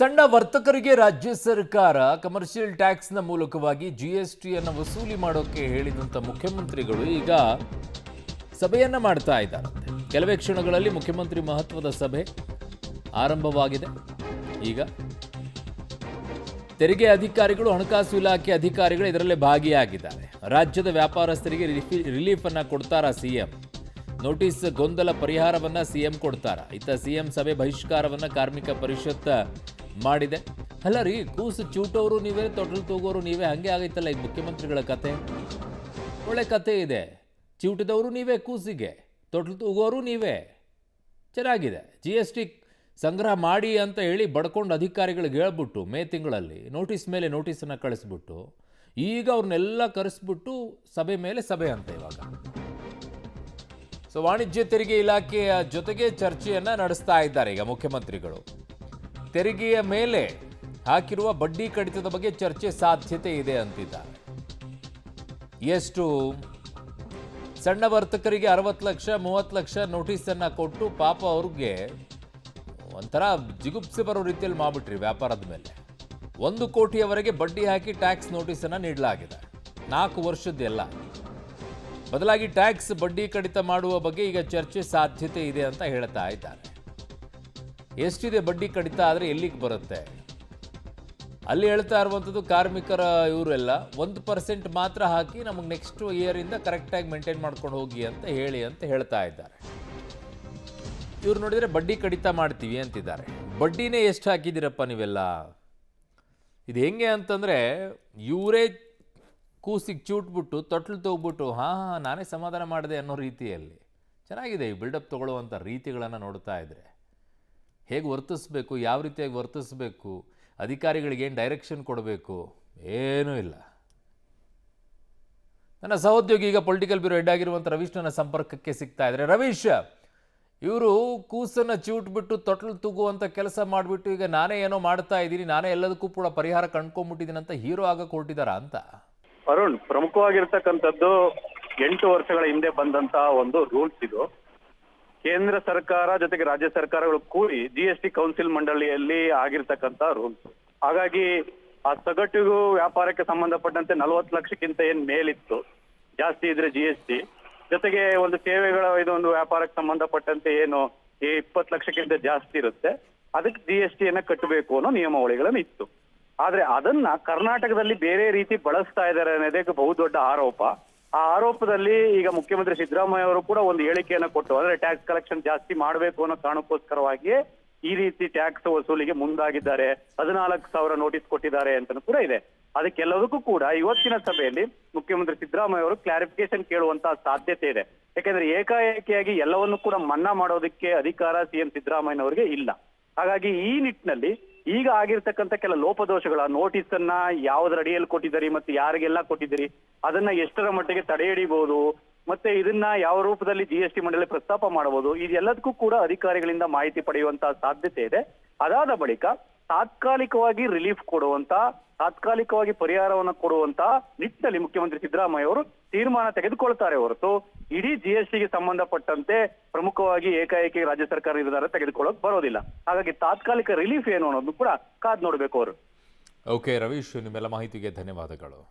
ಸಣ್ಣ ವರ್ತಕರಿಗೆ ರಾಜ್ಯ ಸರ್ಕಾರ ಕಮರ್ಷಿಯಲ್ ಟ್ಯಾಕ್ಸ್ನ ಮೂಲಕವಾಗಿ ಜಿಎಸ್ಟಿಯನ್ನು ವಸೂಲಿ ಮಾಡೋಕೆ ಹೇಳಿದಂಥ ಮುಖ್ಯಮಂತ್ರಿಗಳು ಈಗ ಸಭೆಯನ್ನ ಮಾಡ್ತಾ ಇದ್ದಾರೆ. ಕೆಲವೇ ಕ್ಷಣಗಳಲ್ಲಿ ಮುಖ್ಯಮಂತ್ರಿ ಮಹತ್ವದ ಸಭೆ ಆರಂಭವಾಗಿದೆ. ಈಗ ತೆರಿಗೆ ಅಧಿಕಾರಿಗಳು, ಹಣಕಾಸು ಇಲಾಖೆ ಅಧಿಕಾರಿಗಳು ಇದರಲ್ಲೇ ಭಾಗಿಯಾಗಿದ್ದಾರೆ. ರಾಜ್ಯದ ವ್ಯಾಪಾರಸ್ಥರಿಗೆ ರಿಲೀಫ್ ಅನ್ನ ಕೊಡ್ತಾರಾ ಸಿಎಂ? ನೋಟಿಸ್ ಗೊಂದಲ ಪರಿಹಾರವನ್ನ ಸಿಎಂ ಕೊಡ್ತಾರ? ಇತ್ತ ಸಿಎಂ ಸಭೆ ಬಹಿಷ್ಕಾರವನ್ನ ಕಾರ್ಮಿಕ ಪರಿಷತ್ ಮಾಡಿದೆ. ಅಲ್ಲ ರೀ, ಕೂಸು ಚೂಟೋರು ನೀವೇ, ತೊಟಲು ತೂಗೋರು ನೀವೇ, ಹಂಗೆ ಆಗೈತಲ್ಲ ಈಗ ಮುಖ್ಯಮಂತ್ರಿಗಳ ಕತೆ. ಒಳ್ಳೆ ಕತೆ ಇದೆ. ಚೂಟಿದವರು ನೀವೇ, ಕೂಸಿಗೆ ತೊಟಲು ತೂಗೋರು ನೀವೇ. ಚೆನ್ನಾಗಿದೆ. GST ಸಂಗ್ರಹ ಮಾಡಿ ಅಂತ ಹೇಳಿ ಬಡ್ಕೊಂಡು ಅಧಿಕಾರಿಗಳಿಗೆ ಹೇಳ್ಬಿಟ್ಟು ಮೇ ತಿಂಗಳಲ್ಲಿ ನೋಟಿಸ್ ಮೇಲೆ ನೋಟಿಸನ್ನು ಕಳಿಸ್ಬಿಟ್ಟು ಈಗ ಅವ್ರನ್ನೆಲ್ಲ ಕರೆಸ್ಬಿಟ್ಟು ಸಭೆ ಮೇಲೆ ಸಭೆ ಅಂತ ಇವಾಗ. ಸೊ ವಾಣಿಜ್ಯ ತೆರಿಗೆ ಇಲಾಖೆಯ ಜೊತೆಗೆ ಚರ್ಚೆಯನ್ನು ನಡೆಸ್ತಾ ಇದ್ದಾರೆ ಈಗ ಮುಖ್ಯಮಂತ್ರಿಗಳು. ತೆರಿಗೆಯ ಮೇಲೆ ಹಾಕಿರುವ ಬಡ್ಡಿ ಕಡಿತದ ಬಗ್ಗೆ ಚರ್ಚೆ ಸಾಧ್ಯತೆ ಇದೆ ಅಂತಿದ್ದಾರೆ. ಎಷ್ಟು ಸಣ್ಣ ವರ್ತಕರಿಗೆ 60 ಲಕ್ಷ 30 ಲಕ್ಷ ನೋಟಿಸನ್ನು ಕೊಟ್ಟು ಪಾಪ ಅವ್ರಿಗೆ ಒಂಥರ ಜಿಗುಪ್ಸೆ ಬರೋ ರೀತಿಯಲ್ಲಿ ಮಾಡಿಬಿಟ್ರಿ ವ್ಯಾಪಾರದ ಮೇಲೆ. 1 ಕೋಟಿಯವರೆಗೆ ಬಡ್ಡಿ ಹಾಕಿ ಟ್ಯಾಕ್ಸ್ ನೋಟಿಸನ್ನು ನೀಡಲಾಗಿದೆ. 4 ವರ್ಷದ್ದೆಲ್ಲ. ಬದಲಾಗಿ ಟ್ಯಾಕ್ಸ್ ಬಡ್ಡಿ ಕಡಿತ ಮಾಡುವ ಬಗ್ಗೆ ಈಗ ಚರ್ಚೆ ಸಾಧ್ಯತೆ ಇದೆ ಅಂತ ಹೇಳ್ತಾ ಇದ್ದಾರೆ. ಎಷ್ಟಿದೆ ಬಡ್ಡಿ ಕಡಿತ ಆದರೆ ಎಲ್ಲಿಗೆ ಬರುತ್ತೆ? ಅಲ್ಲಿ ಹೇಳ್ತಾ ಇರುವಂಥದ್ದು ಕಾರ್ಮಿಕರ ಇವರೆಲ್ಲ 1% ಮಾತ್ರ ಹಾಕಿ ನಮಗೆ ನೆಕ್ಸ್ಟ್ ಇಯರಿಂದ ಕರೆಕ್ಟಾಗಿ ಮೇಂಟೈನ್ ಮಾಡ್ಕೊಂಡು ಹೋಗಿ ಅಂತ ಹೇಳ್ತಾ ಇದ್ದಾರೆ. ಇವ್ರು ನೋಡಿದರೆ ಬಡ್ಡಿ ಕಡಿತ ಮಾಡ್ತೀವಿ ಅಂತಿದ್ದಾರೆ. ಬಡ್ಡಿನೇ ಎಷ್ಟು ಹಾಕಿದ್ದೀರಪ್ಪ ನೀವೆಲ್ಲ? ಇದು ಹೆಂಗೆ ಅಂತಂದರೆ ಇವರೇ ಕೂಸಿಗೆ ಚೂಟ್ಬಿಟ್ಟು ತೊಟ್ಲು ತೋಗ್ಬಿಟ್ಟು ನಾನೇ ಸಮಾಧಾನ ಮಾಡಿದೆ ಅನ್ನೋ ರೀತಿಯಲ್ಲಿ. ಚೆನ್ನಾಗಿದೆ ಈ ಬಿಲ್ಡಪ್ ತೊಗೊಳ್ಳುವಂಥ ರೀತಿಗಳನ್ನು ನೋಡ್ತಾ ಇದ್ರೆ. ಹೇಗೆ ವರ್ತಿಸ್ಬೇಕು, ಯಾವ ರೀತಿಯಾಗಿ ವರ್ತಿಸ್ಬೇಕು, ಅಧಿಕಾರಿಗಳಿಗೆ ಏನು ಡೈರೆಕ್ಷನ್ ಕೊಡಬೇಕು, ಏನೂ ಇಲ್ಲ. ನನ್ನ ಸಹೋದ್ಯೋಗಿ ಈಗ ಪೊಲಿಟಿಕಲ್ ಬ್ಯೂರೋ ಹೆಡ್ ಆಗಿರುವಂಥ ರವೀಶ್ ನನ್ನ ಸಂಪರ್ಕಕ್ಕೆ ಸಿಗ್ತಾ ಇದ್ದಾರೆ. ರವೀಶ್, ಇವರು ಕೂಸನ್ನು ಚೂಟ್ಬಿಟ್ಟು ತೊಟ್ಲು ತೂಗುವಂಥ ಕೆಲಸ ಮಾಡಿಬಿಟ್ಟು ಈಗ ನಾನೇ ಏನೋ ಮಾಡ್ತಾ ಇದ್ದೀನಿ, ನಾನೇ ಎಲ್ಲದಕ್ಕೂ ಕೂಡ ಪರಿಹಾರ ಕಂಡ್ಕೊಂಡ್ಬಿಟ್ಟಿದ್ದೀನಿ ಅಂತ ಹೀರೋ ಆಗಕ್ಕೆ ಹೊರಟಿದ್ದಾರಾ ಅಂತ? ಅರುಣ್, ಪ್ರಮುಖವಾಗಿರ್ತಕ್ಕಂಥದ್ದು 8 ವರ್ಷಗಳ ಹಿಂದೆ ಬಂದಂತಹ ಒಂದು ರೂಲ್ಸ್ ಇದು. ಕೇಂದ್ರ ಸರ್ಕಾರ ಜೊತೆಗೆ ರಾಜ್ಯ ಸರ್ಕಾರಗಳು ಕೂಡಿ GST ಕೌನ್ಸಿಲ್ ಮಂಡಳಿಯಲ್ಲಿ ಆಗಿರ್ತಕ್ಕಂಥ ರೂಲ್ಸ್. ಹಾಗಾಗಿ ಆ ಸಗಟು ವ್ಯಾಪಾರಕ್ಕೆ ಸಂಬಂಧಪಟ್ಟಂತೆ 40 ಲಕ್ಷಕ್ಕಿಂತ ಏನ್ ಮೇಲಿತ್ತು, ಜಾಸ್ತಿ ಇದ್ರೆ GST, ಜೊತೆಗೆ ಒಂದು ಸೇವೆಗಳ ಇದೊಂದು ವ್ಯಾಪಾರಕ್ಕೆ ಸಂಬಂಧಪಟ್ಟಂತೆ ಏನು ಈ 20 ಲಕ್ಷಕ್ಕಿಂತ ಜಾಸ್ತಿ ಇರುತ್ತೆ, ಅದಕ್ಕೆ GST ಕಟ್ಟಬೇಕು ಅನ್ನೋ ನಿಯಮಾವಳಿಗಳನ್ನು ಇತ್ತು. ಆದ್ರೆ ಅದನ್ನ ಕರ್ನಾಟಕದಲ್ಲಿ ಬೇರೆ ರೀತಿ ಬಳಸ್ತಾ ಇದ್ದಾರೆ ಅನ್ನೋದಕ್ಕೆ ಬಹುದೊಡ್ಡ ಆರೋಪ. ಆ ಆರೋಪದಲ್ಲಿ ಈಗ ಮುಖ್ಯಮಂತ್ರಿ ಸಿದ್ದರಾಮಯ್ಯ ಅವರು ಕೂಡ ಒಂದು ಹೇಳಿಕೆಯನ್ನ ಕೊಟ್ಟು, ಅಂದ್ರೆ ಟ್ಯಾಕ್ಸ್ ಕಲೆಕ್ಷನ್ ಜಾಸ್ತಿ ಮಾಡಬೇಕು ಅನ್ನೋ ಕಾರಣಕ್ಕೋಸ್ಕರವಾಗಿ ಈ ರೀತಿ ಟ್ಯಾಕ್ಸ್ ವಸೂಲಿಗೆ ಮುಂದಾಗಿದ್ದಾರೆ, 14,000 ನೋಟಿಸ್ ಕೊಟ್ಟಿದ್ದಾರೆ ಅಂತ ಕೂಡ ಇದೆ. ಅದಕ್ಕೆಲ್ಲದಕ್ಕೂ ಕೂಡ ಇವತ್ತಿನ ಸಭೆಯಲ್ಲಿ ಮುಖ್ಯಮಂತ್ರಿ ಸಿದ್ದರಾಮಯ್ಯ ಅವರು ಕ್ಲಾರಿಫಿಕೇಶನ್ ಕೇಳುವಂತಹ ಸಾಧ್ಯತೆ ಇದೆ. ಯಾಕಂದ್ರೆ ಏಕಾಏಕಿಯಾಗಿ ಎಲ್ಲವನ್ನೂ ಕೂಡ ಮನ್ನಾ ಮಾಡೋದಕ್ಕೆ ಅಧಿಕಾರ CM ಸಿದ್ದರಾಮಯ್ಯನವರಿಗೆ ಇಲ್ಲ. ಹಾಗಾಗಿ ಈ ನಿಟ್ಟಿನಲ್ಲಿ ಈಗ ಆಗಿರ್ತಕ್ಕಂಥ ಕೆಲ ಲೋಪದೋಷಗಳ ನೋಟಿಸ್ ಅನ್ನ ಯಾವ್ದ್ರ ಅಡಿಯಲ್ಲಿ ಕೊಟ್ಟಿದ್ದೀರಿ ಮತ್ತೆ ಯಾರಿಗೆಲ್ಲ ಕೊಟ್ಟಿದ್ದೀರಿ, ಅದನ್ನ ಎಷ್ಟರ ಮಟ್ಟಿಗೆ ತಡೆ ಹಿಡಿಬಹುದು, ಮತ್ತೆ ಇದನ್ನ ಯಾವ ರೂಪದಲ್ಲಿ GST ಮಂಡಳಿ ಪ್ರಸ್ತಾಪ ಮಾಡಬಹುದು, ಇದೆಲ್ಲದಕ್ಕೂ ಕೂಡ ಅಧಿಕಾರಿಗಳಿಂದ ಮಾಹಿತಿ ಪಡೆಯುವಂತಹ ಸಾಧ್ಯತೆ ಇದೆ. ಅದಾದ ಬಳಿಕ ತಾತ್ಕಾಲಿಕವಾಗಿ ರಿಲೀಫ್ ಕೊಡುವಂತ, ತಾತ್ಕಾಲಿಕವಾಗಿ ಪರಿಹಾರವನ್ನು ಕೊಡುವಂತ ನಿಟ್ಟಿನಲ್ಲಿ ಮುಖ್ಯಮಂತ್ರಿ ಸಿದ್ದರಾಮಯ್ಯ ಅವರು ತೀರ್ಮಾನ ತೆಗೆದುಕೊಳ್ತಾರೆ ಹೊರತು ಇಡೀ GSTಗೆ ಸಂಬಂಧಪಟ್ಟಂತೆ ಪ್ರಮುಖವಾಗಿ ಏಕಾಏಕಿ ರಾಜ್ಯ ಸರ್ಕಾರ ನಿರ್ಧಾರ ತೆಗೆದುಕೊಳ್ಳೋಕೆ ಬರೋದಿಲ್ಲ. ಹಾಗಾಗಿ ತಾತ್ಕಾಲಿಕ ರಿಲೀಫ್ ಏನು ಅನ್ನೋದು ಕೂಡ ಕಾದ್ ನೋಡ್ಬೇಕು ಅವರು. ಓಕೆ ರವೀಶ್, ನಿಮ್ಮೆಲ್ಲ ಮಾಹಿತಿಗೆ ಧನ್ಯವಾದಗಳು.